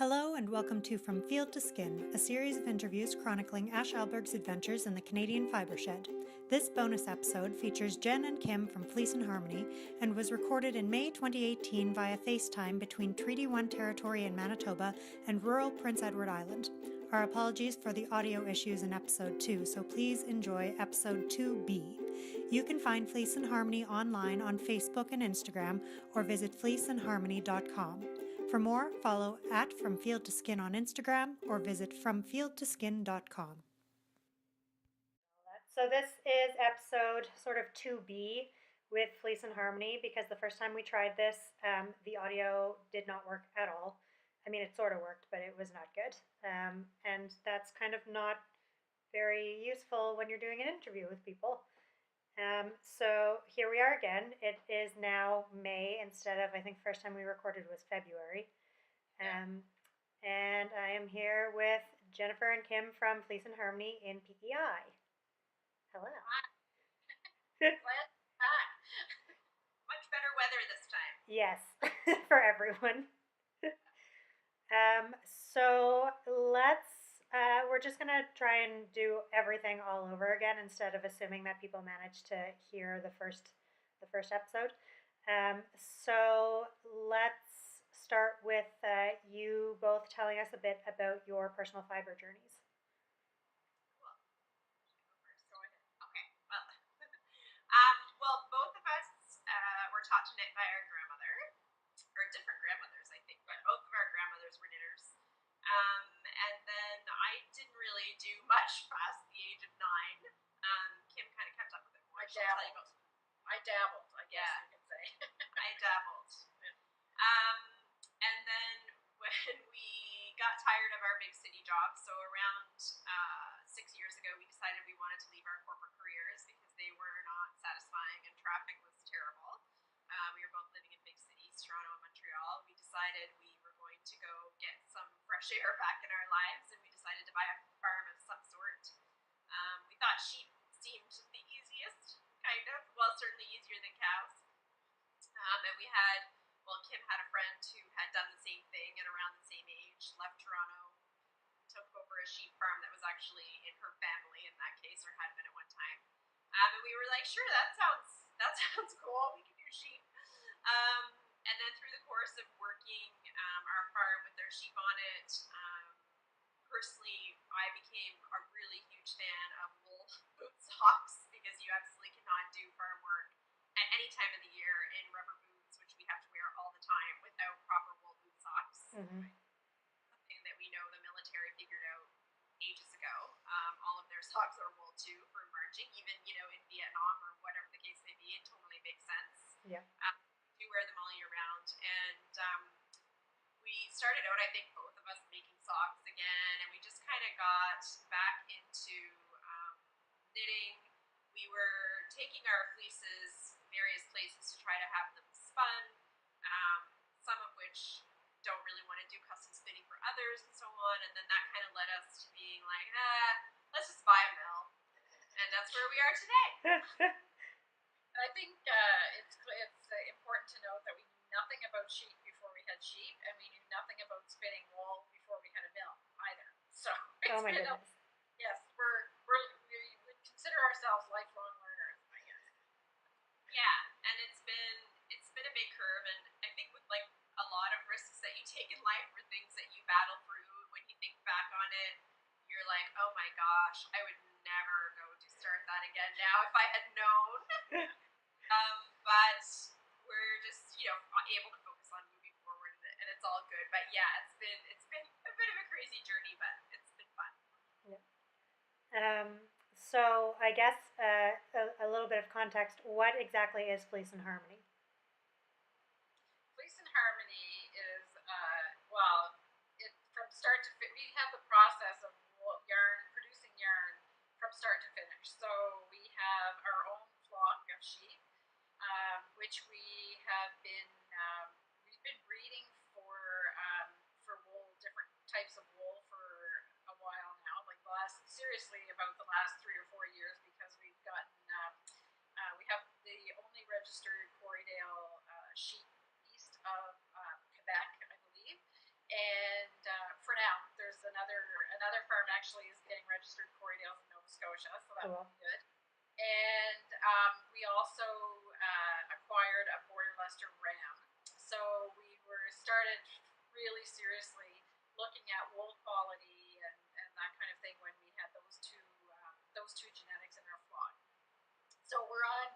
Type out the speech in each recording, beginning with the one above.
Hello and welcome to From Field to Skin, a series of interviews chronicling Ash Alberg's adventures in the Canadian fibre shed. This bonus episode features Jen and Kim from Fleece and Harmony and was recorded in May 2018 via FaceTime between Treaty 1 territory in Manitoba and rural Prince Edward Island. Our apologies for the audio issues in episode 2, so please enjoy episode 2B. You can find Fleece and Harmony online on Facebook and Instagram or visit fleeceandharmony.com. For more, follow at From Field to Skin on Instagram or visit fromfieldtoskin.com. So this is episode sort of 2B with Fleece and Harmony because the first time we tried this, the audio did not work at all. I mean, it sort of worked, but it was not good. And that's kind of not very useful when you're doing an interview with people. So here we are again. It is now May instead of, I think the first time we recorded was February. And I am here with Jennifer and Kim from Fleece and Harmony in PEI. Hello. Glad back. Much better weather this time. Yes, for everyone. So we're just gonna try and do everything all over again instead of assuming that people managed to hear the first episode. So let's start with you both telling us a bit about your personal fiber journeys. Cool. Go ahead. Okay. Well, both of us were taught to knit by our grandmother, or different grandmothers, I think, but both of our grandmothers were knitters. And then I didn't really do much past the age of 9. Kim kind of kept up with it more. I dabbled, I guess you could say. I dabbled. And then when we got tired of our big city jobs, so around 6 years ago, we decided we wanted to leave our corporate careers because they were not satisfying and traffic was terrible. We were both living in big cities, Toronto and Montreal. We decided we were going to go get some fresh air back in our lives, and we decided to buy a farm of some sort. We thought sheep seemed the easiest, kind of. Well, certainly easier than cows. And we had, Kim had a friend who had done the same thing at around the same age, left Toronto, took over a sheep farm that was actually in her family in that case, or had been at one time. And we were like, sure, that sounds cool. We can do sheep. And then through the course of working our farm with their sheep on it, personally, I became a really huge fan of wool boot socks because you absolutely cannot do farm work at any time of the year in rubber boots, which we have to wear all the time, without proper wool boot socks. Mm-hmm. Something that we know the military figured out ages ago. All of their socks are wool too for marching, even in Vietnam or whatever the case may be. It totally makes sense. Yeah. We wear them all year round, and we started out, I think, both of us making socks again, and we just kind of got back into knitting. We were taking our fleeces various places to try to have them spun, some of which don't really want to do custom spinning for others and so on, and then that kind of led us to being like, let's just buy a mill, and that's where we are today. I think it's important to note that we knew nothing about sheep before we had sheep, and we knew nothing about spinning wool before we had a mill either. So Oh my goodness. Yes, we consider ourselves lifelong learners, I guess. Yeah, and it's been a big curve, and I think with like a lot of risks that you take in life or things that you battle through, when you think back on it, you're like, oh my gosh, I would never go to start that again now if I had known. But we're just, able to focus on moving forward, and it's all good. But yeah, it's been a bit of a crazy journey, but it's been fun. Yeah. So I guess a little bit of context. What exactly is Fleece and Harmony? Fleece and Harmony is, from start to finish, we have the process of producing yarn from start to finish. So we have our own flock of sheep, which we've been breeding for wool, different types of wool for a while now, like about the last 3 or 4 years, because we've gotten, we have the only registered quarry actually is getting registered in Corriedale in Nova Scotia, so that Cool. would be good. And we also acquired a Border Leicester ram. So we were started really seriously looking at wool quality and that kind of thing when we had those two genetics in our flock. So we're on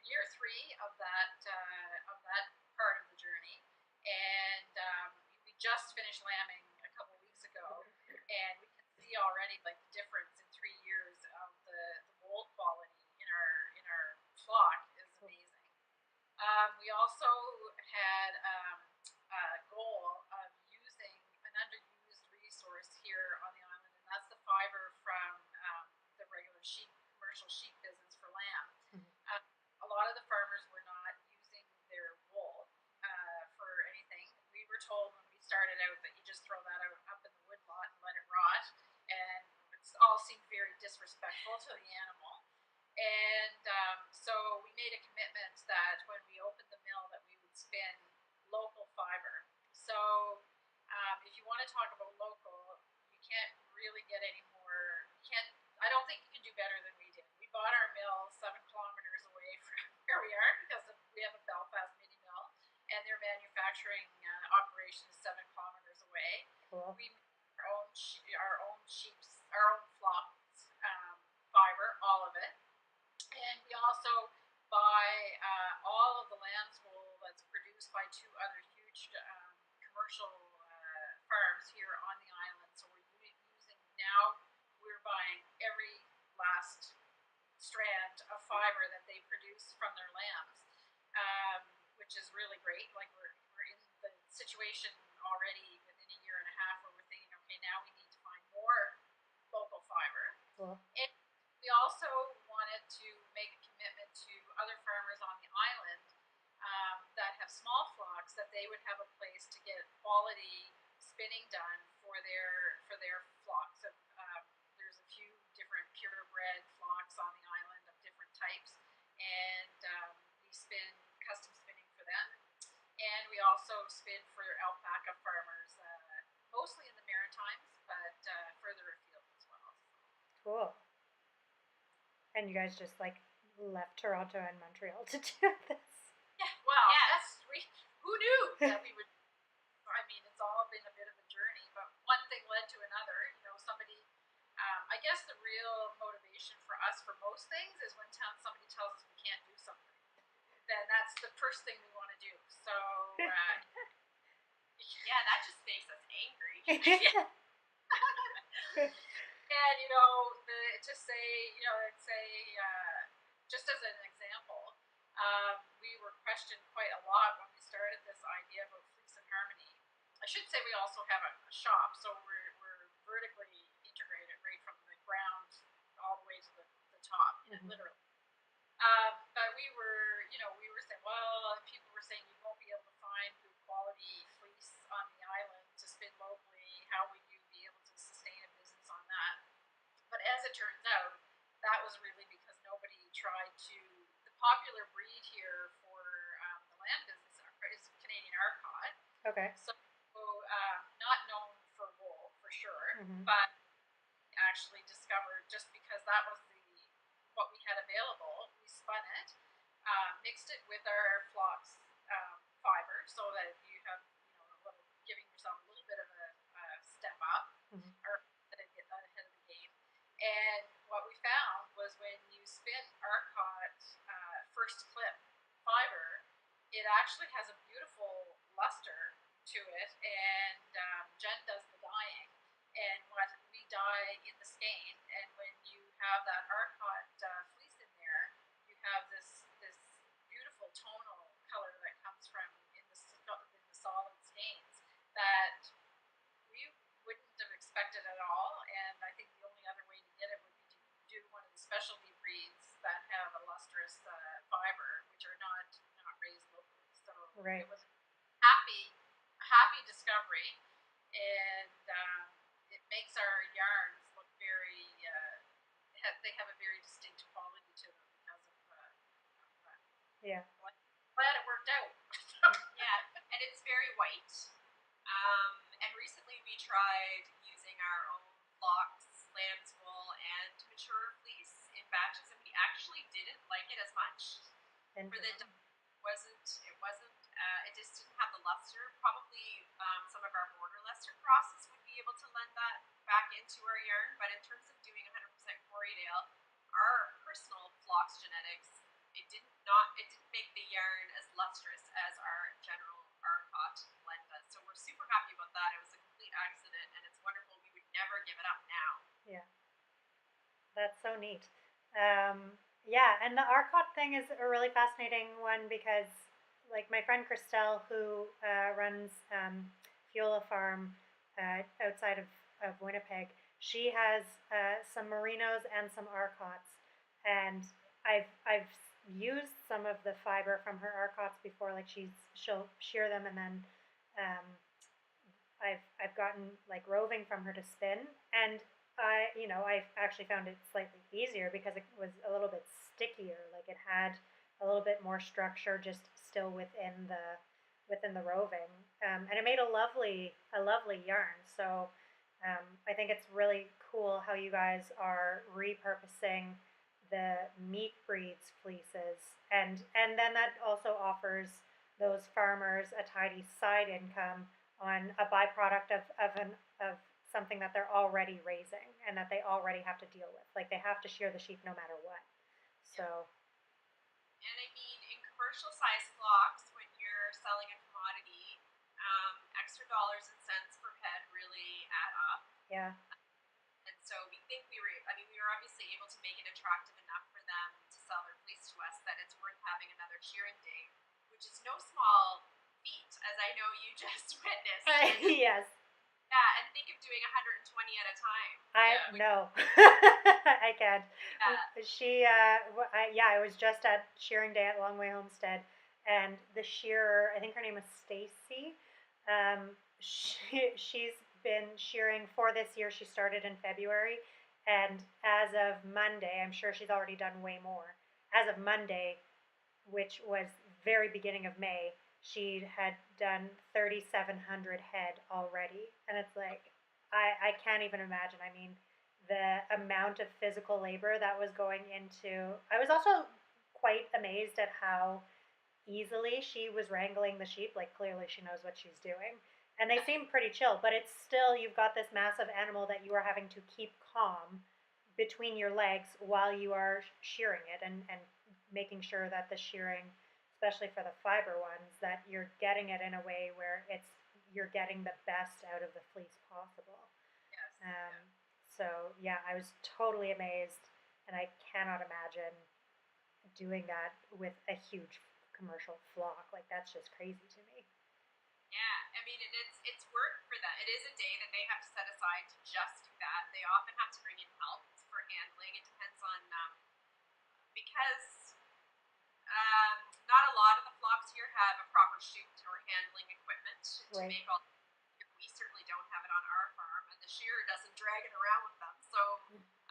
year 3 of that part of the journey, and we just finished lambing a couple weeks ago, and we can see already like the difference in 3 years of the wool quality in our flock is amazing. We also had a goal of using an underused resource here on the island, and that's the fiber from the regular commercial sheep business for lamb. A lot of the farmers were not using their wool for anything. We were told when we started out that you just throw that out up in the woodlot and let it rot, and it all seemed very disrespectful to the animal. And so we made a commitment that when we opened the mill that we would spin local fiber. So if you want to talk about local, you can't really get any more. I don't think you can do better than we did. We bought our mill 7 kilometers away from where we are because we have a Belfast mini mill, and their manufacturing operation is 7 kilometers away. Cool. We make our own flock fiber, all of it. And we also buy all of the lamb's wool that's produced by 2 other huge commercial farms here on the island. So we're buying every last strand of fiber that they produce from their lambs, which is really great. Like we're in the situation already within a year and a half where we're thinking, okay, now we need to find more local fiber. Cool. And we also wanted to make a commitment to other farmers on the island that have small flocks that they would have a place to get quality spinning done for their flocks. So, there's a few different purebred flocks on the island of different types, and we spin custom spinning for them. And we also spin for alpaca farmers, mostly in the Maritimes, but further afield as well. Cool. And you guys just like left Toronto and Montreal to do this. Yeah, well, Yes. who knew that we would? I mean, it's all been a bit of a journey, but one thing led to another. You know, somebody. I guess the real motivation for us for most things is when somebody tells us we can't do something. Then that's the first thing we want to do. So. Yeah, that just makes us angry. And you know, just as an example, we were questioned quite a lot when we started this idea about Fleece and Harmony. I should say we also have a shop, so we're vertically integrated right from the ground all the way to the top, literally. But we were saying, well, people were saying you won't be able to find good quality fleece on the island to spin locally. How would you be able to sustain a business on that? But as it turns out, that was really because nobody tried to. The popular breed here for the lamb business is Canadian Arcot. Okay. So not known for wool for sure, Mm-hmm. but actually discovered just because that was what we had available. We spun it, mixed it with our flock's fiber, so that you have giving yourself a little bit of a step up, or get that ahead of the game. And what we found was when you spin Arcot first clip fiber, it actually has a beautiful luster to it, and Jen does the dyeing. And what we dye in the skein, and when you have that Arcot fleece in there, you have this beautiful tonal color that comes from in the solid skeins that we wouldn't have expected at all. And I think the only other way to get it would be to do one of the specialty breeds that have a lustrous fiber, which are not raised locally. So Right. It was a happy discovery, and it makes our yarns look very. They have a very distinct quality to them because of that. Yeah. Glad it worked out. Yeah, and it's very white. And recently we tried using our own flocks as much. For the Interesting. it just didn't have the luster. Probably some of our border luster crosses would be able to lend that back into our yarn, but in terms of doing 100% Corriedale, our personal flocks genetics, it didn't make the yarn as lustrous as our general Arcot blend does. So we're super happy about that. It was a complete accident, and it's wonderful. We would never give it up now. Yeah, that's so neat. Yeah, and the Arcot thing is a really fascinating one because, like, my friend Christelle, who runs Fuela Farm outside of Winnipeg, she has some merinos and some Arcots, and I've used some of the fiber from her Arcots before. Like, she'll shear them, and then um, I've gotten like roving from her to spin, and I've actually found it slightly easier because it was a little bit stickier. Like, it had a little bit more structure, just still within the roving, and it made a lovely yarn. So I think it's really cool how you guys are repurposing the meat breeds fleeces, and then that also offers those farmers a tidy side income on a byproduct of something that they're already raising and that they already have to deal with. Like, they have to shear the sheep no matter what. So And I mean, in commercial size flocks, when you're selling a commodity, extra dollars and cents per head really add up. yeah, And so we were obviously able to make it attractive enough for them to sell their fleece to us that it's worth having another shearing day, which is no small feat, as I know you just witnessed. yes, Yeah, and think of doing 120 at a time. I know. I can't. Yeah. I was just at shearing day at Longway Homestead, and the shearer, I think her name is Stacy. She's been shearing for this year. She started in February, and as of Monday, I'm sure she's already done way more. As of Monday, which was very beginning of May, she had done 3,700 head already, and it's like I can't even imagine. I mean, the amount of physical labor that was going into. I was also quite amazed at how easily she was wrangling the sheep. Like, clearly she knows what she's doing, and they seem pretty chill. But it's still, you've got this massive animal that you are having to keep calm between your legs while you are shearing it, and making sure that the shearing, especially for the fiber ones, that you're getting it in a way where you're getting the best out of the fleece possible. Yes. Um, so yeah, I was totally amazed, and I cannot imagine doing that with a huge commercial flock. Like, that's just crazy to me. Yeah, I mean, and it's work for them. It is a day that they have to set aside to just do that. They often have to bring in help for handling. It depends on because not a lot of the flocks here have a proper chute or handling equipment to Right. make all. We certainly don't have it on our farm, and the shearer doesn't drag it around with them. So,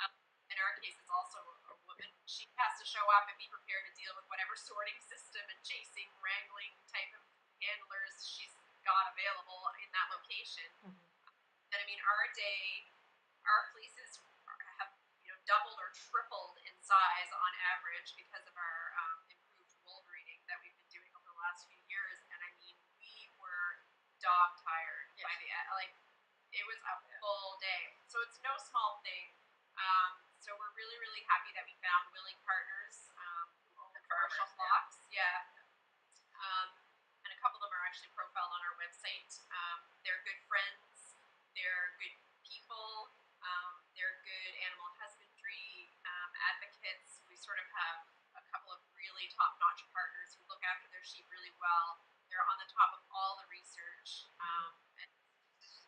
um, in our case, it's also a woman. She has to show up and be prepared to deal with whatever sorting system and chasing, wrangling type of handlers she's got available in that location. Mm-hmm. And I mean, our fleeces have doubled or tripled in size on average because of our improved wool breeding that we've been doing over the last few years. And I mean, we were dog tired by the end. Like, it was a full day, so it's no small thing. So we're really, really happy that we found willing partners who own the commercial flocks. Yeah. And a couple of them are actually profiled on our website. They're good friends. They're good people. They're good animal husbandry advocates. We sort of have a couple of really top-notch partners who look after their sheep really well. They're on the top of all the research, and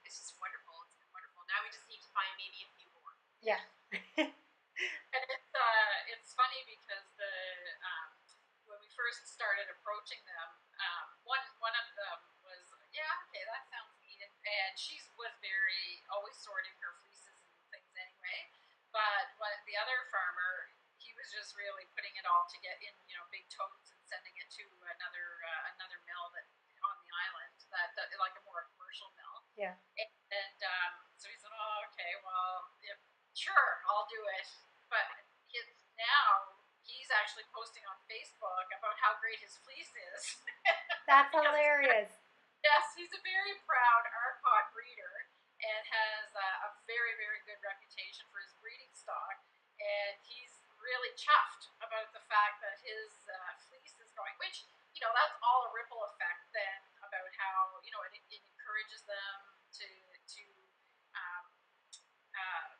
it's just wonderful. It's been wonderful. Now we just need to find maybe a few more. Yeah. And it's funny because when we first started approaching them, one of them was, yeah, okay, that sounds neat, and she was very always sorting her fleeces and things anyway. But the other farmer, he was just really putting it all to get in big totes and sending it to another mill that on the island that like a more commercial mill. Yeah. And so he said, oh, okay, well, yeah, sure, I'll do it. But now he's actually posting on Facebook about how great his fleece is. That's Because hilarious. yes, he's a very proud Arcot breeder and has a very, very good reputation for his breeding stock. And he's really chuffed about the fact that his fleece is going, which, that's all a ripple effect then about how, it encourages them to um, uh,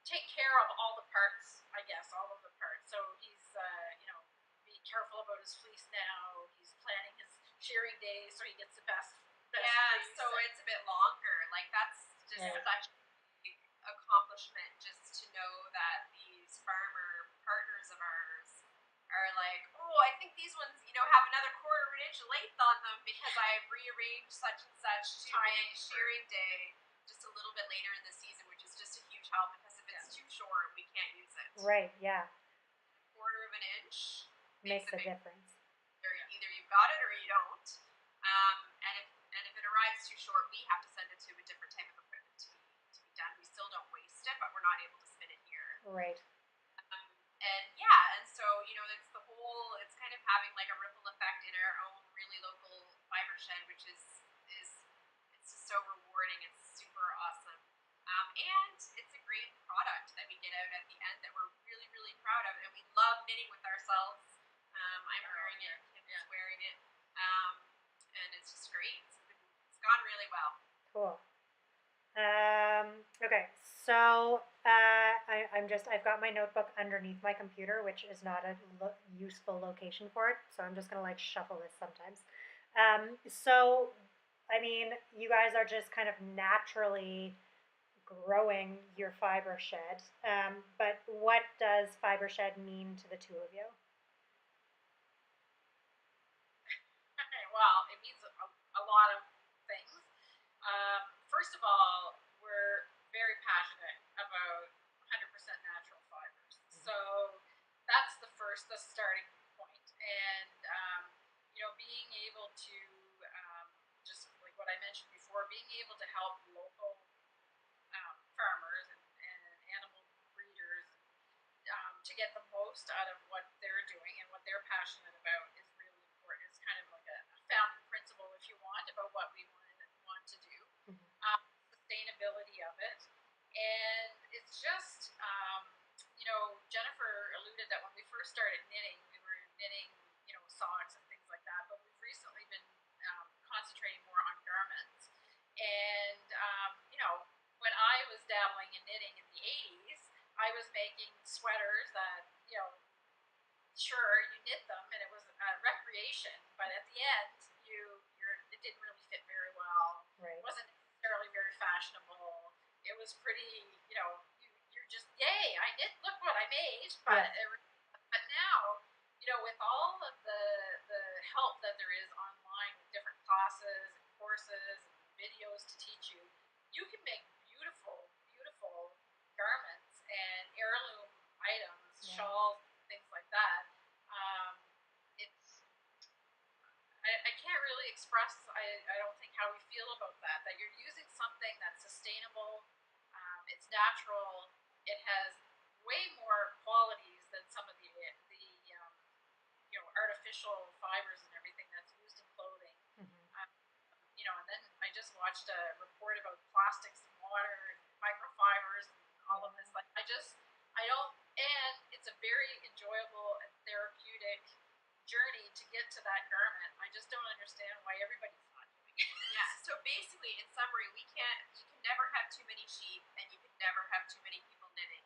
take care of all the parts, I guess, all of the parts. So he's, being careful about his fleece now. He's planning his shearing days so he gets the best Yeah, fleece. so it's a bit longer. Like, that's just Right. such a big accomplishment just to know that these farmer partners of ours are like, oh, I think these ones, have another quarter of an inch of length on them because I've rearranged such and such to make shearing day just a little bit later in the season, which is just a huge help because if it's too short, we can't use it. Right, yeah. Quarter of an inch Makes a big difference. Either you've got it or you don't. And if it arrives too short, we have to send it to a different type of equipment to be done. We still don't waste it, but we're not able to spin it here. Right. And so it's kind of having like a ripple effect in our own really local fiber shed, which is it's just so rewarding. It's super awesome. And it's a great product that we get out at the end that we're really, really proud of. And we love knitting with ourselves. I'm wearing it, Kim's wearing it. And it's just great. It's gone really well. Cool. Okay, so I've got my notebook underneath my computer, which is not a useful location for it, so I'm just gonna like shuffle this sometimes. So, I mean, you guys are just kind of naturally growing your fiber shed, but what does fiber shed mean to the two of you? Well, it means a lot of things. First of all, we're very passionate about 100% natural fibers. So that's the starting point. And, being able to, just like what I mentioned before, being able to help local farmers and animal breeders to get the most out of what they're doing and what they're passionate about is really important. It's kind of like a founding principle, if you want, about what we want to do. Sustainability of it, and it's just, Jennifer alluded that when we first started knitting, we were knitting, socks and things like that. But we've recently been concentrating more on garments, and when I was dabbling in knitting in the '80s, I was making sweaters that, sure, you knit them and it was recreation, but at the end, it didn't really fit very well. Right. It wasn't necessarily very fashionable. It was pretty, you're just, yay, I knit, look what I made. But but now, with all of the help that there is online with different classes and courses and videos to teach you, you can make beautiful, beautiful garments and heirloom items, shawls, things like that. It's I can't really express, I don't think, how we feel about that. That you're using something that's sustainable, it's natural, it has way more qualities than some of the artificial fibers and everything that's used in clothing. And then I just watched a report about plastics and water and microfibers and all of this. Like, I don't, and it's a very enjoyable and therapeutic journey to get to that garment. I just don't understand why everybody's not doing it. Yeah, so basically, in summary, you can never have too many sheep, and you can never have too many people knitting.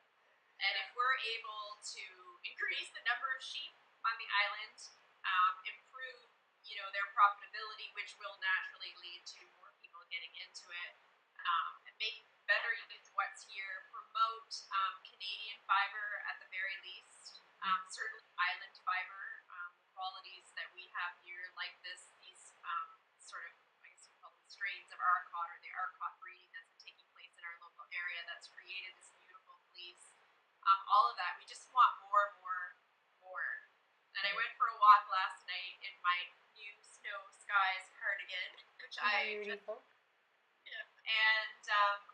And if we're able to increase the number of sheep on the island, improve, their profitability, which will naturally lead to more people getting into it, and make better use of what's here, promote Canadian fiber at the very least, certainly island fiber, qualities that we have here, like these sort of, I guess you call them strains of Arcot, or the Arcot breeding that's been taking place in our local area that's created this beautiful fleece. All of that, we just want more, more, more. And I went for a walk last night in my new Snow Skies cardigan, which I just, and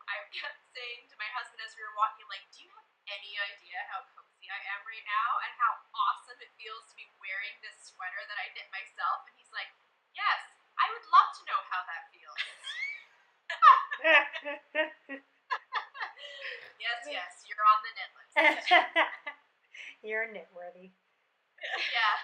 I kept saying to my husband as we were walking, like, do you have any idea how cozy I am right now and how awesome feels to be wearing this sweater that I knit myself? And he's like, yes, I would love to know how that feels. Yes, you're on the knit list. You're knit-worthy. Yeah.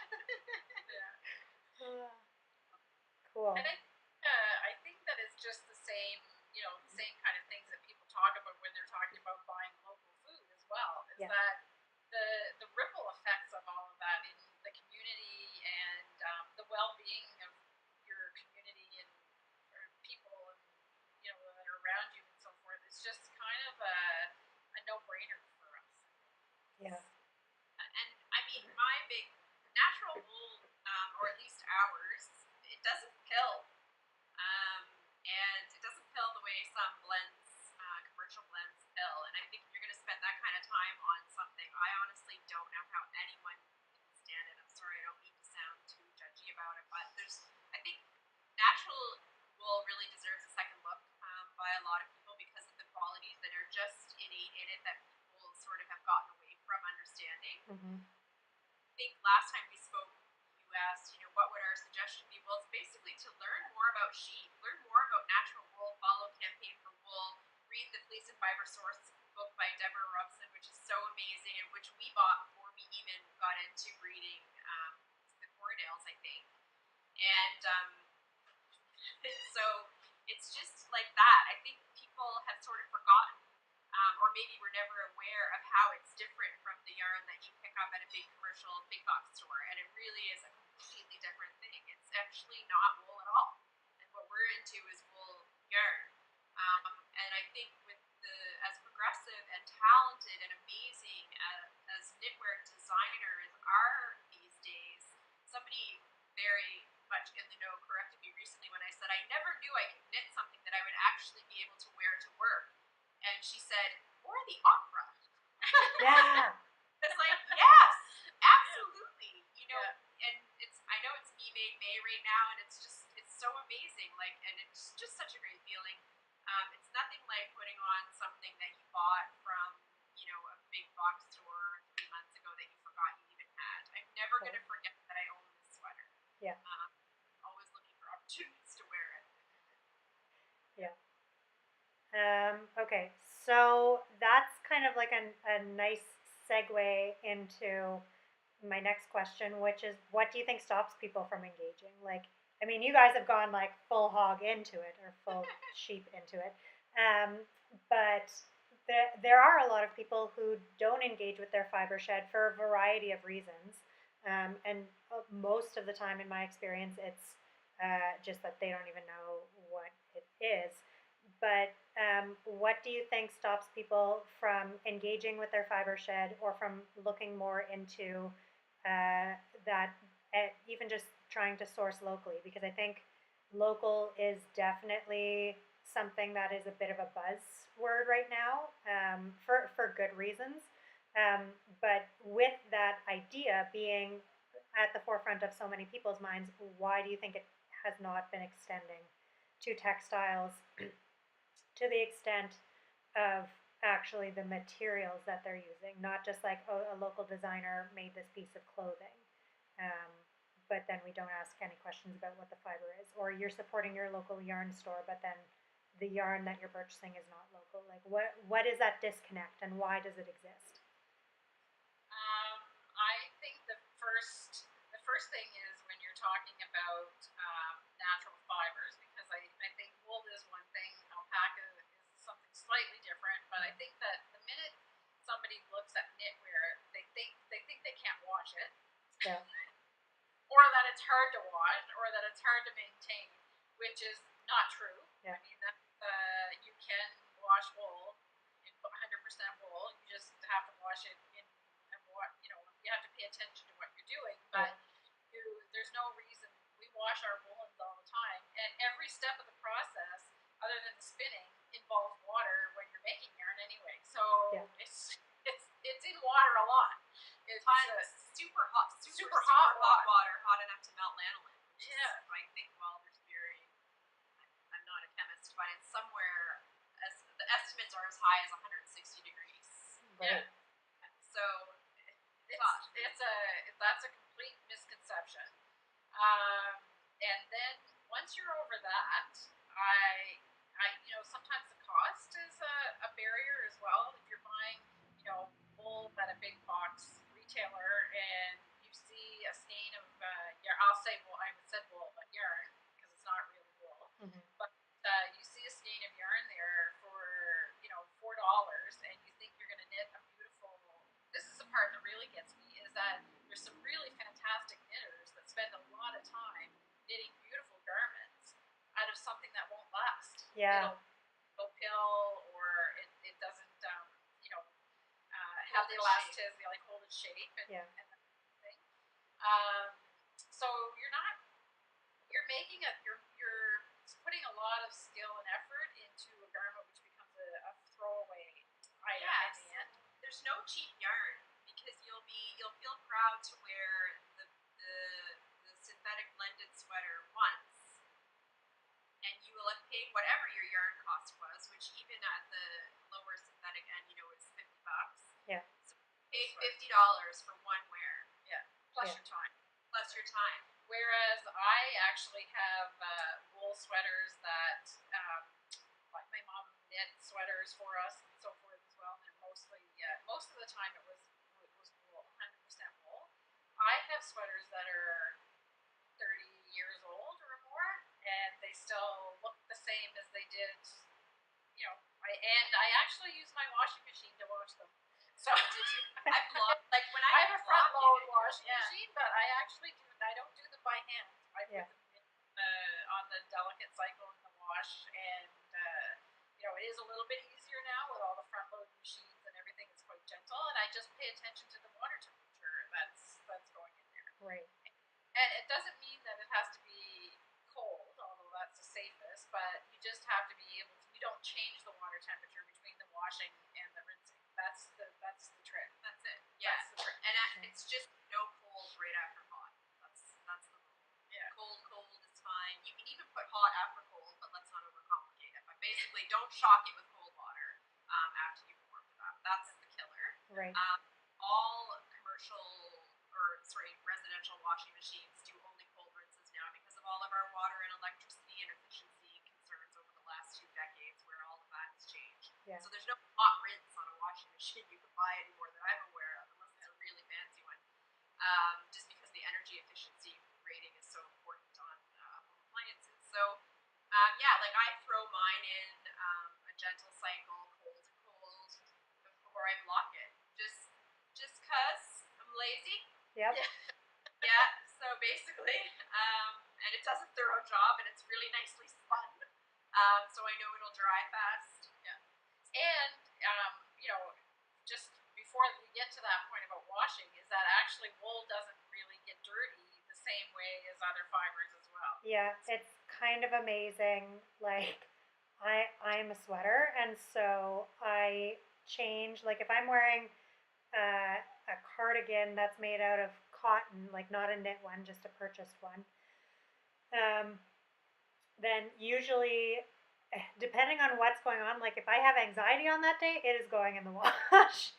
Cool. And I think that it's just the same, the same kind of things that people talk about when they're talking about buying local food as well. Is Yeah. that the ripple effects of all of that in the community and the well-being of your community and or people and that are around you and so forth. It's just kind of a no-brainer for us. Yeah. And I mean, my big natural wool, or at least ours, it doesn't pill. And it doesn't pill the way some blends, commercial blends pill. And I think if you're going to spend that kind of time on something, I honestly don't know how anyone can stand it. I'm sorry, I don't mean to sound too judgy about it, but I think natural wool really deserves a second look by a lot of people because of the qualities that are just innate in it that people sort of have gotten away from understanding. Mm-hmm. I think last time we spoke, you asked, what would our suggestion be? Well, it's basically to learn more about sheep, learn more about natural wool, follow Campaign for Wool, read the Fleece and Fiber Source book by Deborah Robson, which is so amazing, and which we bought before we even got into breeding the Corriedales, I think. And so it's just like that. I think people have sort of forgotten, or maybe were never aware of how it's different from the yarn that you pick up at a big commercial big box store, and it really is a completely different thing. It's actually not wool at all, and what we're into is wool yarn. And I think with as progressive and talented and amazing as knitwear designers are these days, somebody very much in the know corrected me recently when I said I never knew I could knit something that I would actually be able to wear to work. And she said, or the opera. Yeah. It's like, yes, absolutely. And I know it's Me Made May right now, and it's so amazing. And it's just such a great feeling. It's nothing like putting on something that you bought from, a big box store 3 months ago that you forgot you even had. I'm never going to forget that I own this sweater. Yeah. Always looking for opportunities to wear it. Yeah. Okay, so that's kind of like a nice segue into my next question, which is, what do you think stops people from engaging? I mean, you guys have gone like full hog into it, or full sheep into it, but there are a lot of people who don't engage with their fiber shed for a variety of reasons, and most of the time, in my experience, it's just that they don't even know what it is. But what do you think stops people from engaging with their fiber shed, or from looking more into that, even just trying to source locally? Because I think local is definitely something that is a bit of a buzzword right now, for good reasons. But with that idea being at the forefront of so many people's minds, why do you think it has not been extending to textiles to the extent of actually the materials that they're using, not just like, oh, a local designer made this piece of clothing, but then we don't ask any questions about what the fiber is, or you're supporting your local yarn store, but then the yarn that you're purchasing is not local. Like, what is that disconnect, and why does it exist? I think the first thing is when you're talking about natural fibers, because I think wool is one thing, alpaca is something slightly different, but I think that the minute somebody looks at knitwear, they think they can't wash it. Yeah. Or that it's hard to wash, or that it's hard to maintain, which is not true. Yeah. I mean, you can wash wool in 100% wool. You just have to wash it in, and you have to pay attention to what you're doing. But there's no reason. We wash our woolens all the time, and every step of the process, other than the spinning, involves water when you're making yarn anyway. So it's in water a lot. It's super hot water, hot enough to melt lanolin. Yeah. I think I'm not a chemist, but it's somewhere, as the estimates are as high as 160 degrees. Right. Yeah. So that's a And then once you're over that, sometimes the cost is a barrier as well. If you're buying, wool at a big box retailer and you see a skein of, I'll say wool, I would said wool, but yarn, because it's not really wool. Mm-hmm. But you see a skein of yarn there for, $4 and you think you're going to knit a beautiful, this is the part that really gets me, is that there's some really fantastic knitters that spend a lot of time knitting beautiful garments out of something that won't last. Yeah. It'll pill, or it doesn't, have the elasticity, like hold its shape and that kind of thing. So you're making you're putting a lot of skill and effort into a garment which becomes a throwaway item in the end. There's no cheap yarn, because you'll feel proud to wear the synthetic blended sweater once, and you will have paid whatever your yarn cost was, which even at the lower synthetic end, is $50. Yeah. So you paid $50 for one wear. Yeah. Plus your time. Plus your time. Whereas I actually have wool sweaters that, like my mom knit sweaters for us and so forth as well. And mostly, most of the time it was wool, 100% wool. I have sweaters that are 30 years old or more, and they still look the same as they did. I actually use my washing machine to wash them. So I have a front load washing machine, but I actually do. I don't do them by hand. I put them on the delicate cycle in the wash, and it is a little bit easier now with all the front load machines and everything. It's quite gentle, and I just pay attention to the water temperature that's going in there. Right. And it doesn't mean that it has to be cold, although that's the safest. But you just have to be able to. You don't change the water temperature between the washing and the rinsing. That's the trick. That's it. Yeah. That's the trick. And it's just no cold right after hot. That's the rule. Yeah. Cold is fine. You can even put hot after cold, but let's not overcomplicate it. But basically, don't shock it with cold water after you've warmed it up. That's the killer. Right. All residential washing machines do only cold rinses now because of all of our water and electricity and efficiency concerns over the last 2 decades, where all of that has changed. Yeah. So there's no hot rinse on a washing machine you can buy anymore that I'm aware of, unless it's a really fancy one. Just because the energy efficiency rating is so important on home appliances. So I throw mine in a gentle cycle, cold to cold, before I block it. Just cause I'm lazy. Yep. Yeah. So basically, and it does a thorough job, and it's really nicely spun. So I know it'll dry fast. Yeah. And just before we get to that point about washing, is that actually wool doesn't really get dirty the same way as other fibers as well. Yeah, it's kind of amazing. Like, I'm a sweater, and so I change. Like, if I'm wearing a cardigan that's made out of cotton, like not a knit one, just a purchased one, then usually, depending on what's going on, like if I have anxiety on that day, it is going in the wash.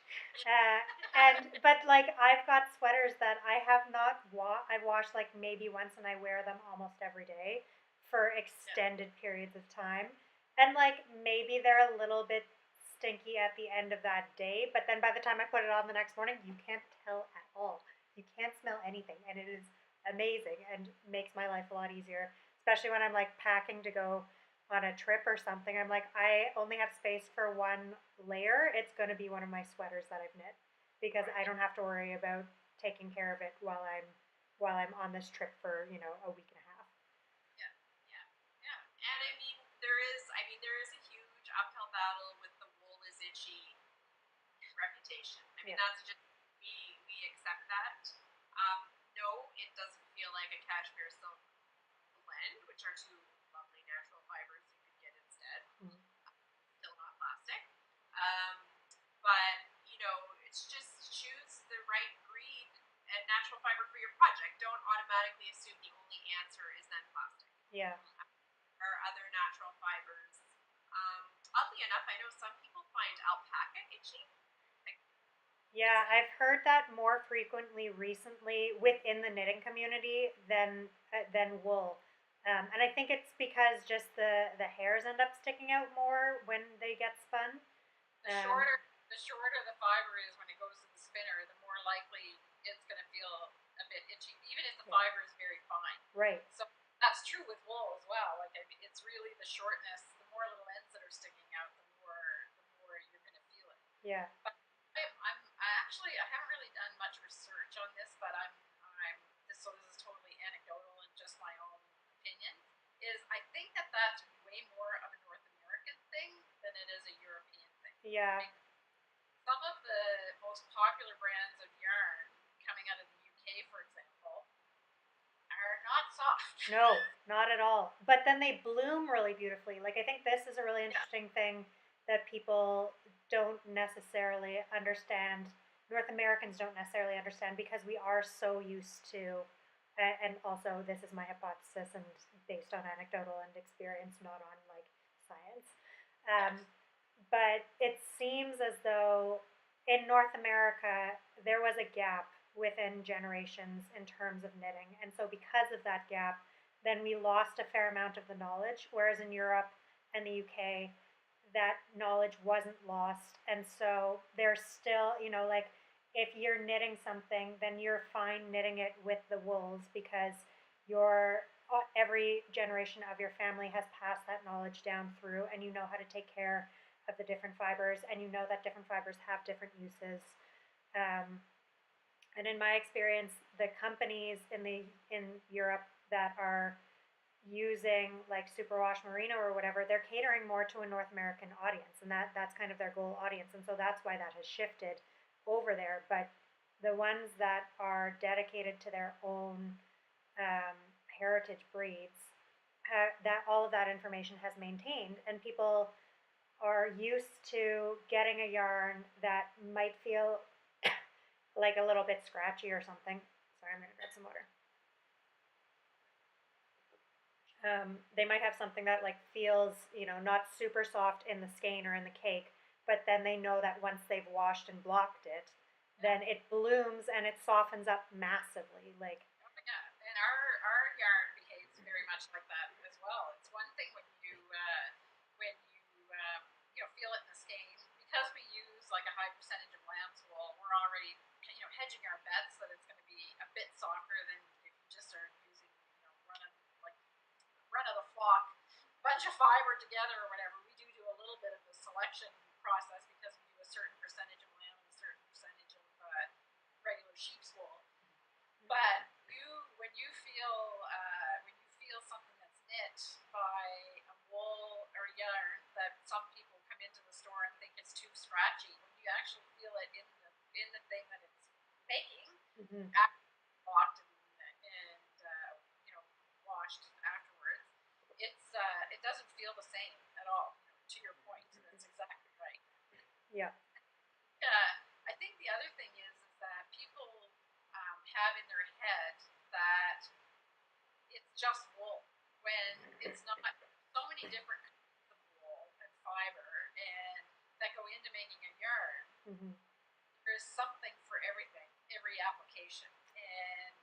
But like I've got sweaters that I have not I've washed like maybe once, and I wear them almost every day for extended periods of time. And like maybe they're a little bit stinky at the end of that day, but then by the time I put it on the next morning, you can't tell at all. You can't smell anything, and it is amazing and makes my life a lot easier, especially when I'm like packing to go on a trip or something. I'm like, I only have space for one layer. It's going to be one of my sweaters that I've knit, because I don't have to worry about taking care of it while I'm on this trip for a week and a half. Yeah. And there is a huge uphill battle with the wool is itchy reputation. That's just we accept that. No, it doesn't feel like a cashmere silk blend, which are two lovely natural fibers you could get instead. Mm-hmm. Still not plastic. But it's just choose the right breed and natural fiber for your project. Don't automatically assume the only answer is then plastic. Yeah. There are other natural fibers. Oddly enough, I know some people find alpaca itchy. Yeah, I've heard that more frequently recently within the knitting community than wool, and I think it's because just the hairs end up sticking out more when they get spun. The Um, shorter the shorter the fiber is when it goes to the spinner, the more likely it's going to feel a bit itchy, even if the yeah, fiber is very fine. right. So that's true with wool as well. Like I mean, it's really the shortness. The more little ends that are sticking out, the more you're going to feel it. Yeah. But I actually I haven't really done much research on this, but I'm this so this is totally anecdotal and just my own opinion. Is I think that that's way more of a North American thing than it is a European thing. Yeah. Some of the most popular brands of yarn coming out of the UK, for example, are not soft. No, not at all. But then they bloom really beautifully. Like I think this is a really Yeah, interesting thing that people don't necessarily understand. North Americans don't necessarily understand because we are so used to, and also this is my hypothesis and based on anecdotal and experience, not on like science. yes. But it seems as though in North America there was a gap within generations in terms of knitting. And so, because of that gap, then we lost a fair amount of the knowledge. Whereas in Europe and the UK, that knowledge wasn't lost. And so, there's still, like if you're knitting something, then you're fine knitting it with the wools because your every generation of your family has passed that knowledge down through and you know how to take care of the different fibers and you know that different fibers have different uses. um, and in my experience, the companies in Europe that are using like superwash merino or whatever, they're catering more to a North American audience, and that's kind of their goal audience, and so that's why that has shifted over there. But the ones that are dedicated to their own um, heritage breeds, that all of that information has maintained, and people are used to getting a yarn that might feel like a little bit scratchy or something. Sorry, I'm gonna grab some water. They might have something that like feels, not super soft in the skein or in the cake, but then they know that once they've washed and blocked it, Yeah. then it blooms and it softens up massively. Like, Oh, yeah. And our yarn behaves very much like that as well. It's one thing when you feel it in the skein because we use like a high percentage of lamb's wool. We're already hedging our bets that it's going to be a bit softer than if you just are using run of the flock bunch of fiber together or whatever. We do a little bit of the selection process because we do a certain percentage of lamb and a certain percentage of regular sheep's wool. But when you feel something that's knit by a wool or yarn that some people come into the store and think it's too scratchy, when you actually feel it in the thing that it's making, mm-hmm. after it's blocked and washed afterwards, it doesn't feel the same at all. To your point, that's exactly right. Yeah, I think the other thing is that people have in their head that it's just wool when it's not. So many different kinds of wool and fiber and that go into making a yarn. mm-hmm. There's something for everything, every application, and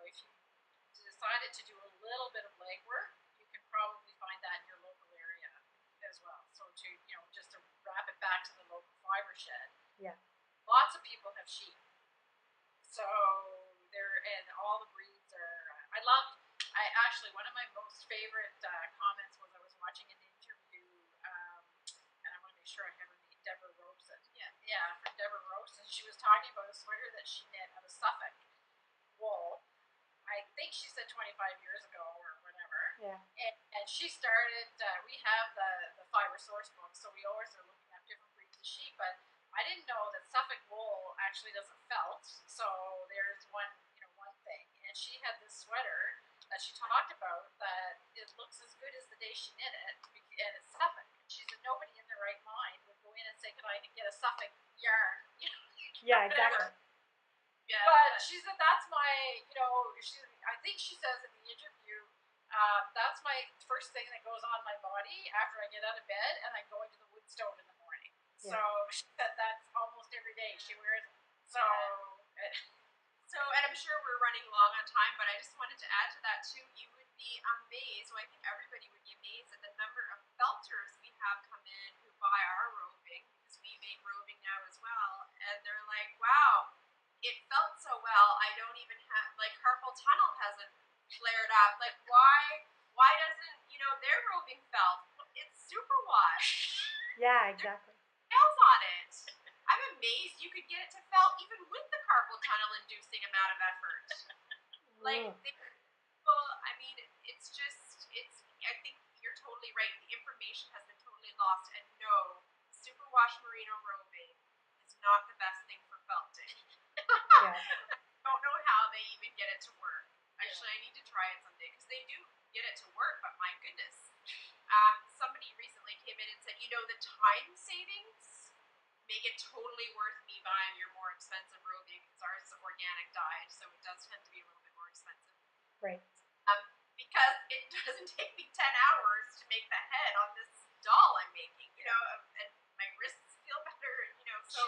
if you decided to do a little bit of legwork, you can probably find that in your local area as well. So to just to wrap it back to the local fiber shed, Yeah, lots of people have sheep. So there, and all the breeds are. I loved. I actually one of my most favorite comments was I was watching an interview, and I want to make sure I have her name, Deborah Rosen. Yeah, yeah, from Deborah Rosen. She was talking about a sweater that she knit out of Suffolk wool. I think she said 25 years ago or whatever. yeah, And she started. We have the fiber source book, so we always are looking at different breeds of sheep. But I didn't know that Suffolk wool actually doesn't felt. So there's one thing. And she had this sweater that she talked about that it looks as good as the day she knit it, and it's Suffolk. And she said nobody in their right mind would go in and say, "Could I get a Suffolk yarn?" yeah, Whatever. exactly. Yeah, but she said that's my, I think she says in the interview, that's my first thing that goes on my body after I get out of bed and I go into the wood stove in the morning. So Yeah, she said that's almost every day. She wears them. So, So, and I'm sure we're running long on time, but I just wanted to add to that too. You would be amazed, well, I think everybody would be amazed at the number of felters we have come in who buy our roving, because we make roving now as well, and they're like, wow, it felt so well. I don't even have, like, carpal tunnel hasn't flared up. Like, why doesn't, their roving felt? It's superwash. Yeah, exactly. Nails on it. I'm amazed you could get it to felt even with the carpal tunnel inducing amount of effort. Like, Ugh. well, I mean, I think you're totally right. The information has been totally lost. And no, superwash merino roving is not the best thing for felting. Yeah. I don't know how they even get it to work. Actually, I need to try it someday because they do get it to work, but my goodness. Somebody recently came in and said, the time savings make it totally worth me buying your more expensive roving because ours is organic dyed, so it does tend to be a little bit more expensive. Right. Because it doesn't take me 10 hours to make the head on this doll I'm making, and my wrists feel better, so.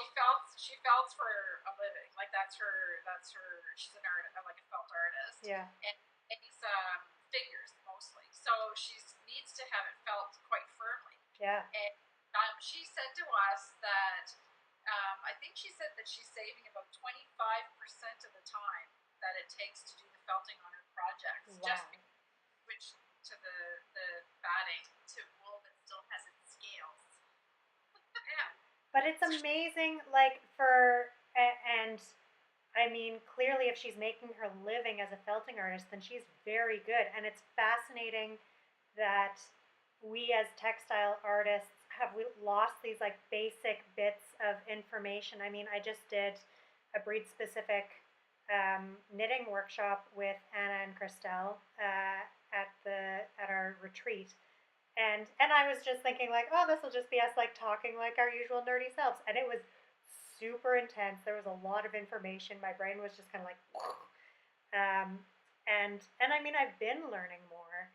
She felts for a living. Like that's her. She's an artist, like a felt artist. Yeah. And makes figures mostly. So she needs to have it felt quite firmly. Yeah. And she said to us that I think she said that she's saving about 25% of the time that it takes to do the felting on her projects. Wow. Just switch to the batting to wool that still has its scales. Yeah. But it's amazing, and I mean, clearly, if she's making her living as a felting artist, then she's very good. And it's fascinating that we as textile artists have lost these like basic bits of information. I mean, I just did a breed specific knitting workshop with Anna and Christelle at our retreat, and I was just thinking like, oh, this will just be us like talking like our usual nerdy selves, and it was super intense. There was a lot of information. My brain was just kind of like, and I mean, I've been learning more,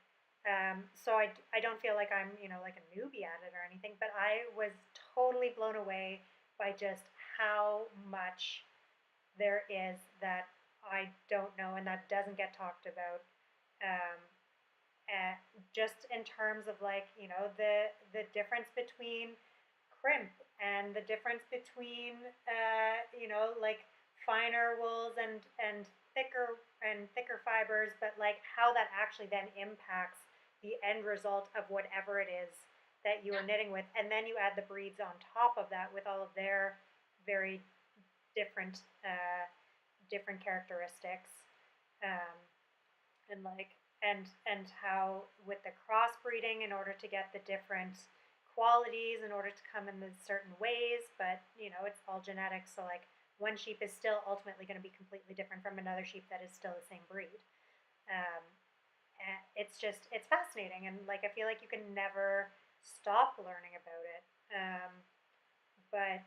so I don't feel like I'm like a newbie at it or anything, but I was totally blown away by just how much there is that I don't know and that doesn't get talked about. Um, just in terms of like the difference between crimp and the difference between like finer wools and thicker fibers, but like how that actually then impacts the end result of whatever it is that you are knitting with, and then you add the breeds on top of that with all of their very different characteristics, um, and like and how with the crossbreeding in order to get the different qualities in order to come in the certain ways, but it's all genetics, so like one sheep is still ultimately going to be completely different from another sheep that is still the same breed. um, and it's fascinating, and like I feel like you can never stop learning about it, but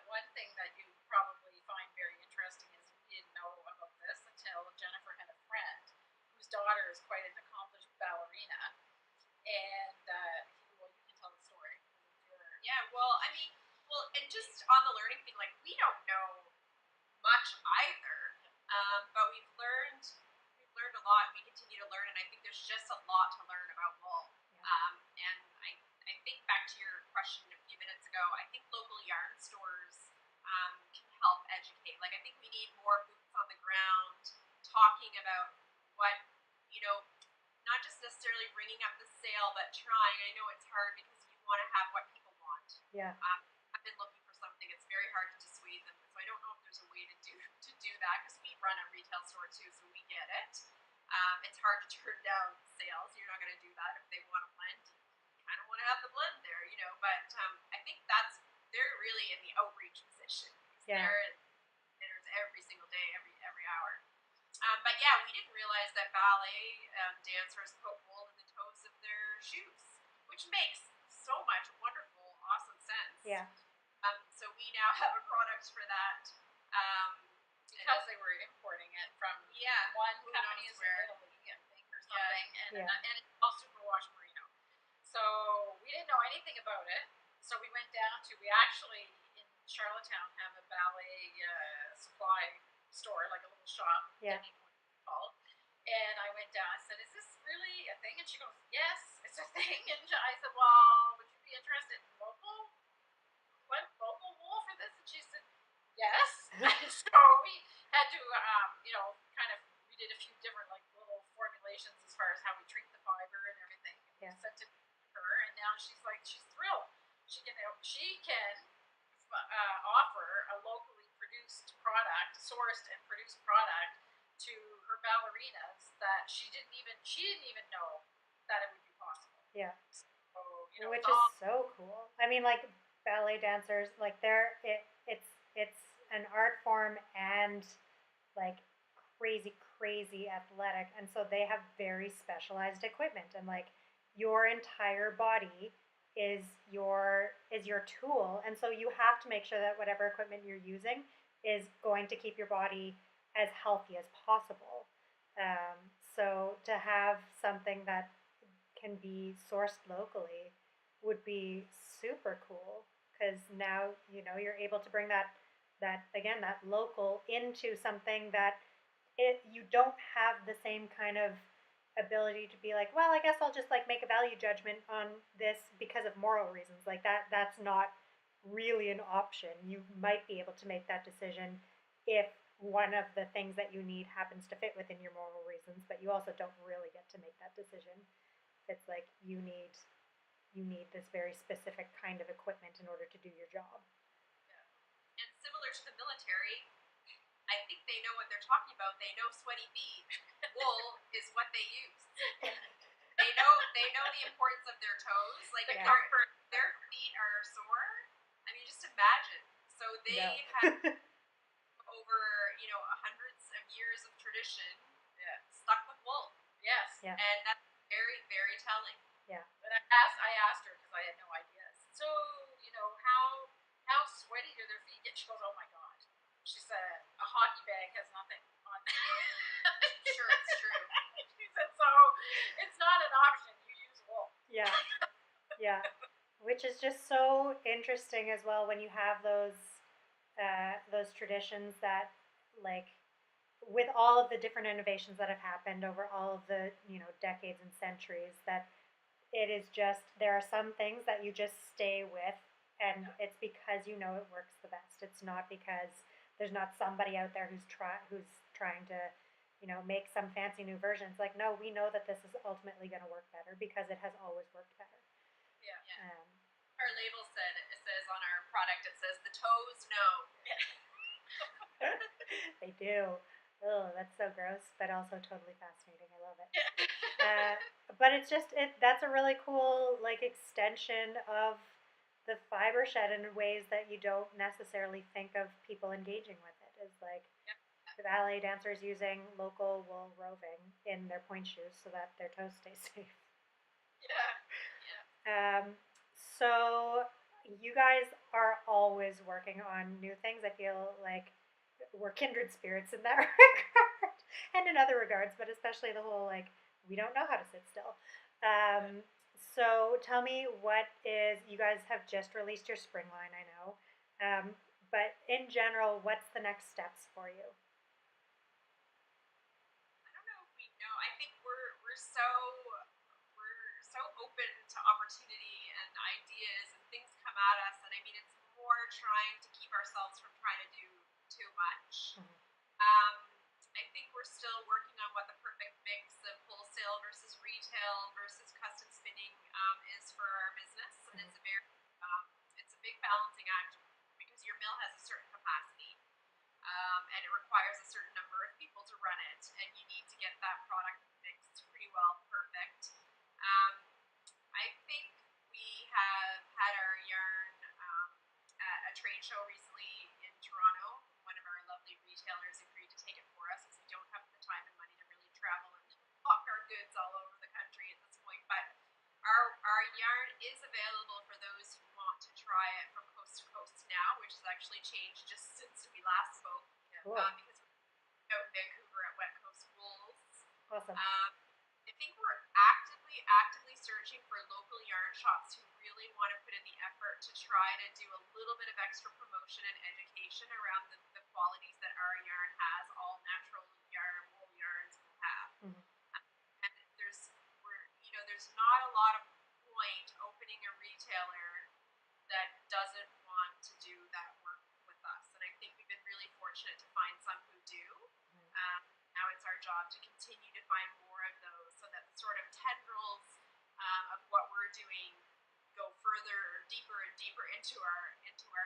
one thing that you probably find very interesting is we didn't know about this until Jennifer had a friend whose daughter is quite an accomplished ballerina, and well, you can tell the story. Yeah, well, I mean, and just on the learning thing, like we don't know much either, but we've learned a lot. We continue to learn, and I think there's just a lot to learn about wool. And I think back to your question a few minutes ago, I think local yarn stores can help educate. Like I think we need more boots on the ground talking about what, not just necessarily ringing up the sale, but trying. I know it's hard because you want to have what people want. yeah. I've been looking for something. It's very hard to dissuade them. So I don't know if there's a way to do that, because we run a retail store too, so we get it. It's hard to turn down sales. You're not going to do that if they want a blend. You kind of want to have the blend there, But I think they're really in the outreach position. Yeah. There's every single day, every hour. But yeah, we didn't realize that ballet dancers put wool in the toes of their shoes, which makes so much wonderful, awesome sense. Yeah. So we now have a product for that. Because they were importing it from one company is in Italy, I think, or something, and it's all superwash merino. So we didn't know anything about it. So we went down to, we actually, in Charlottetown have a ballet supply store, like a little shop. Yeah. Called. And I went down. I said, "Is this really a thing?" And she goes, "Yes, it's a thing." And I said, "Well, would you be interested in local wool for this?" And she said, "Yes." So we had to, kind of, we did a few different like little formulations as far as how we treat the fiber and everything. And Yeah. we sent it to her, and now she's thrilled. She can offer a locally produced product, sourced and produced product to her ballerinas that she didn't even know that it would be possible. Yeah. So, Which is so cool. I mean, like ballet dancers, like it's an art form and like crazy athletic, and so they have very specialized equipment, and like your entire body is your tool, and so you have to make sure that whatever equipment you're using is going to keep your body as healthy as possible. So to have something that can be sourced locally would be super cool, because now you're able to bring that again, that local into something that you don't have the same kind of ability to be like, well, I guess I'll just like make a value judgment on this because of moral reasons. Like that's not really an option. You might be able to make that decision if one of the things that you need happens to fit within your moral reasons, but you also don't really get to make that decision. It's like you need this very specific kind of equipment in order to do your job. Yeah. And similar to the military, I think they know what they're talking about. They know sweaty feet. Wool is what they use. They know the importance of their toes. Like the if comfort. their feet are sore, I mean, just imagine. So they have over hundreds of years of tradition stuck with wool. Yes. Yeah. And that's very, very telling. Yeah. But I asked her because I had no idea. I said, "So, how sweaty do their feet get?" She goes, "Oh my god." She said, "A hockey bag has nothing on." Sure, it's true. She said, "So it's not an option. You use wool." Yeah. Yeah. Which is just so interesting as well when you have those traditions that, like, with all of the different innovations that have happened over all of the decades and centuries, that it is just, there are some things that you just stay with, and it's because it works the best. It's not because there's not somebody out there who's trying to make some fancy new versions. Like, no, we know that this is ultimately going to work better because it has always worked better. Yeah. Our label it says on our product, it says the toes know. They do. Oh, that's so gross, but also totally fascinating. I love it. But it's just that's a really cool like extension of the fiber shed in ways that you don't necessarily think of people engaging with it. Is like the ballet dancers using local wool roving in their pointe shoes so that their toes stay safe. Yeah. So you guys are always working on new things. I feel like we're kindred spirits in that regard, and in other regards, but especially the whole like we don't know how to sit still. So tell me, you guys have just released your spring line, I know, but in general, what's the next steps for you? I don't know if we know. I think we're so open to opportunity and ideas and things come at us, and I mean it's more trying to keep ourselves from trying to do too much. Mhm. I think we're still working on what the perfect mix of wholesale versus retail versus custom spinning is for our business, and it's a big balancing act because your mill has a certain capacity, and it requires a certain number of people to run it, and you need to get that product mixed pretty well, perfect. I think we have had our yarn at a trade show recently in Toronto. One of our lovely retailers agreed to take it for us as we don't have the time and money to really travel and hawk our goods all over the country at this point. But our yarn is available for those who want to try it from coast to coast now, which has actually changed just since we last spoke. Cool. Because we're out in Vancouver at Wet Coast Wools. Awesome. I think we're actively searching for local yarn shops who really want to put in the effort to try to do a little bit of extra promotion and education around the qualities that our yarn has, all natural yarn, wool yarns will have. Mhm. And there's not a lot of point opening a retailer that doesn't want to do that work with us. And I think we've been really fortunate to find some who do. Now it's our job to continue to find more of those so that the sort of tendrils of what we're doing go further, deeper and deeper into our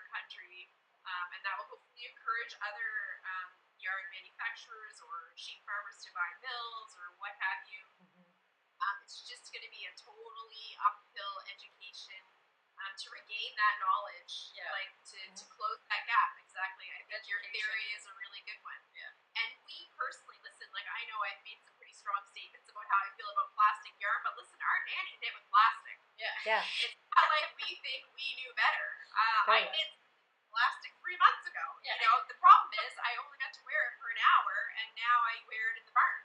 country, and that will hopefully encourage other yarn manufacturers or sheep farmers to buy mills or what have you. It's just going to be a totally uphill education to regain that knowledge, like to close that gap. Exactly. I think your theory is a really good one. Yeah. And we personally, listen, like I know I've made some pretty strong statements about how I feel about plastic yarn, but listen, our nanny knit with plastic. Yeah. It's not like we think we knew better. I knit plastic 3 months ago. Yeah. The problem is I only got to wear it for an hour, and now I wear it in the barn.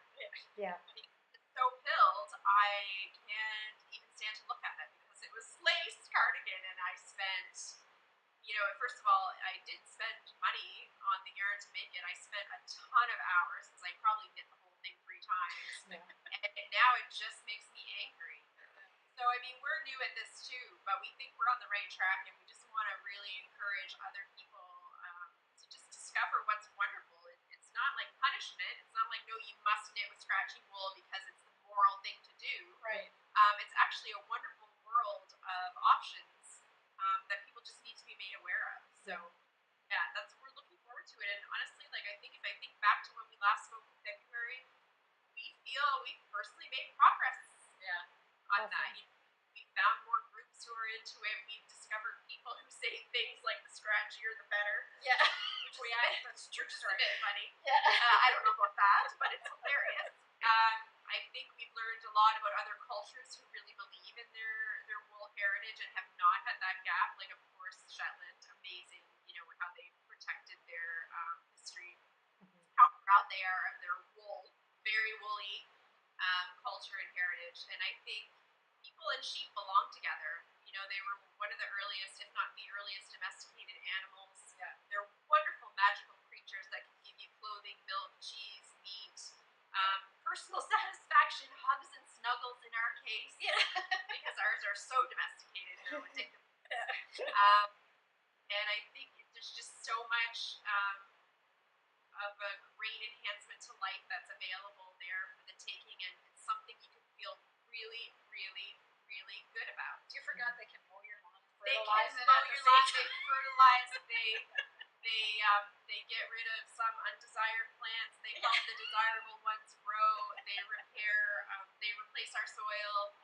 Yeah. It's so filled, I can't even stand to look at it because it was lace cardigan, and I spent, first of all, I did spend money on the yarn to make it. I spent a ton of hours because I probably knit the whole thing 3 times, and now it just makes me angry. So, I mean, we're new at this too, but we think we're on the right track, and we just want to really encourage other people to just discover what's wonderful. It's not like punishment. It's not like, no, you must knit with scratchy wool because it's the moral thing to do. Right. It's actually a wonderful world of options that people just need to be made aware of. So, yeah, we're looking forward to it. And honestly, like, if I think back to when we last spoke in February, we feel we've personally made progress. On that. We found more groups who are into it. We've discovered people who say things like the scratchier the better. Yeah. Which is a bit funny. Yeah. I don't know about that, but it's hilarious. I think we've learned a lot about other cultures who really believe in their wool heritage and have not had that gap. Like, of course, Shetland, amazing, how they protected their history, how proud they are of their wool, very woolly culture and heritage. And I think people and sheep belong together. They were one of the earliest, if not the earliest, domesticated animals. They're wonderful, magical creatures that can give you clothing, milk, cheese, meat, personal satisfaction, hugs and snuggles in our case, because ours are so domesticated, they're ridiculous. And I think there's just so much of a great enhancement to life that's available there for the taking, and it's something you can feel really, really, really good about. You forgot they can mow your lawn. They can mow your lawn. They fertilize. They get rid of some undesired plants. They help the desirable ones grow. They repair. They replace our soil.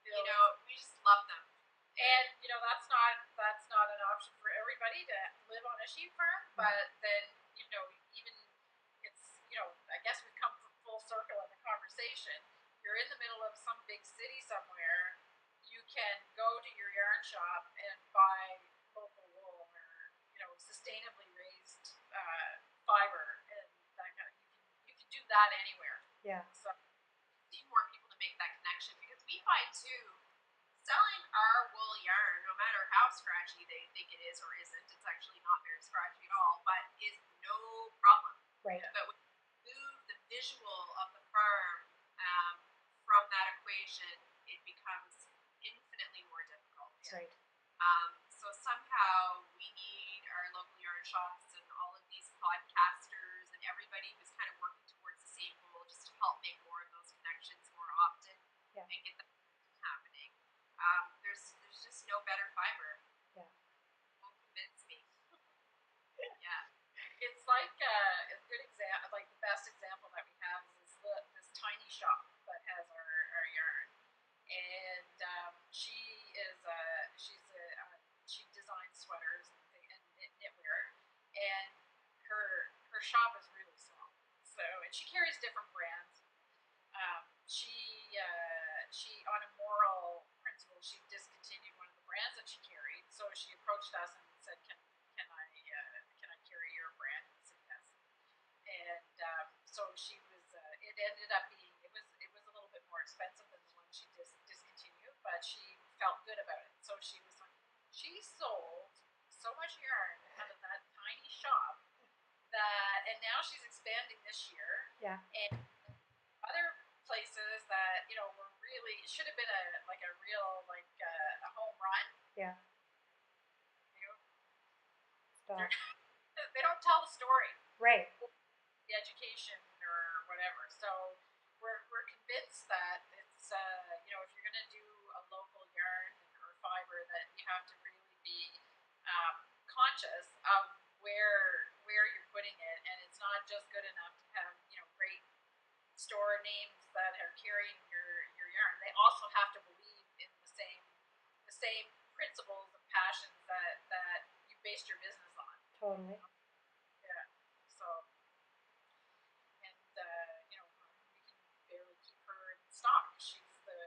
We just love them. And that's not an option for everybody to live on a sheep farm. But then even it's I guess we've come full circle in the conversation. You're in the middle of some big city somewhere. You can go to your yarn shop and buy local wool or sustainably raised fiber, and that kind of you can do that anywhere. Yeah. So need more people to make that connection, because we find too, selling our wool yarn, no matter how scratchy they think it is or isn't, it's actually not very scratchy at all, but is no problem. Right. But when you move the visual of the farm from that equation, it becomes infinitely more difficult. Right. So somehow we need our local yarn shops and all of these podcasters and everybody who's kind of working towards the same goal, just to help make more of those connections more often and get that happening. There's just no better fiber. Yeah. Won't convince me. it's like a good example. Like the best example that we have is this tiny shop that has our yarn, and she designs sweaters and knitwear, and her shop is really small. So, and she carries different brands. She on a moral principle, she discontinued one of the brands that she carried. So she approached us and said, "Can I carry your brand?" And we said yes. And so she was. It ended up being it was a little bit more expensive than the one she discontinued, but she felt good about it. So she was like, she sold so much yarn out of that tiny shop that, and now she's expanding this year. Yeah. And other places that were really should have been a real a home run. Yeah. Stop. They don't tell the story. Right. The education or whatever. So we're convinced that it's if you're going to do a local yarn or fiber, that you have to really be conscious of where you're putting it, and it's not just good enough to have great store names that are carrying your yarn. They also have to believe in the same principles and passions that you based your business on. Totally. Yeah. So, and we can barely keep her in stock. She's the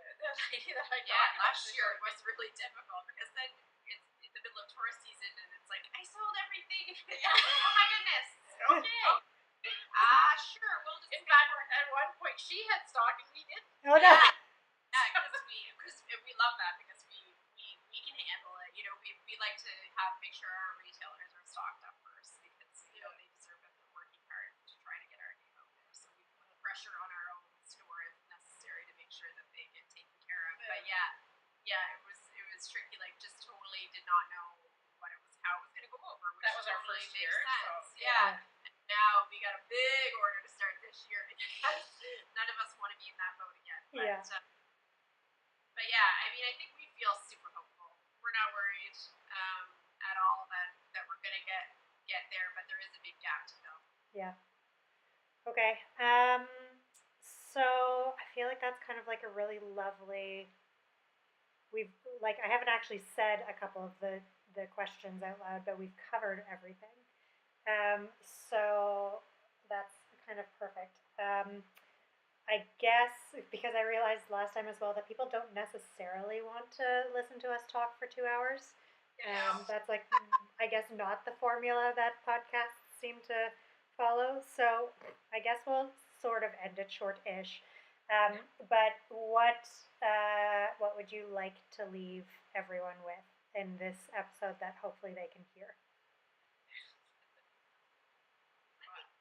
lady that I got. Last year was really difficult because then it's in the middle of tourist season and it's like I sold everything. Oh my goodness. Okay. Sure. We'll just. In fact, at one point she had stock and we didn't. Oh no. Yeah, because we love that because we can handle it. We like to make sure our retailers are stocked up first because they deserve it. They're working hard to try to get our name out there. So we put pressure on our own store if necessary to make sure that they get taken care of. But it was tricky. Like just totally did not know how it was going to go over. Which that was our totally first year. Sense. So, yeah. Now we got a big order to start this year because none of us want to be in that boat again. But, but yeah, I mean, I think we feel super hopeful. We're not worried at all that we're gonna get there, but there is a big gap to fill. Yeah. Okay. So I feel like that's kind of like a really lovely. I haven't actually said a couple of the questions out loud, but we've covered everything. So that's kind of perfect. I guess because I realized last time as well that people don't necessarily want to listen to us talk for 2 hours. That's I guess not the formula that podcasts seem to follow. So I guess we'll sort of end it short-ish. But what would you like to leave everyone with in this episode that hopefully they can hear?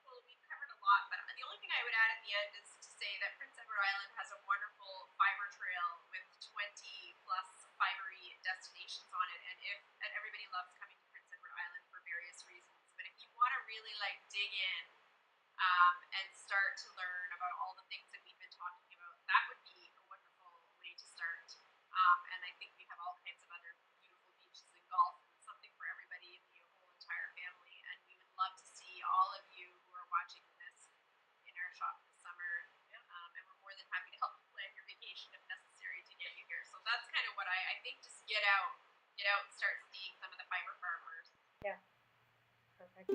Well, we've covered a lot, but the only thing I would add at the end is to say that Prince Edward Island has a wonderful fiber trail with 20 plus fibery destinations on it, and everybody loves coming to Prince Edward Island for various reasons. But if you want to really dig in and start to learn about all the things that we've been talking about, that would be a wonderful way to start. And I think we have all kinds of other beautiful beaches and golf and something for everybody in the whole entire family. And we would love to see all of you who are watching this in our shop this summer. And we're more than happy to help you plan your vacation if necessary to get you here. So that's kind of what I think. Just get out and start seeing some of the fiber farmers. Yeah. Perfect.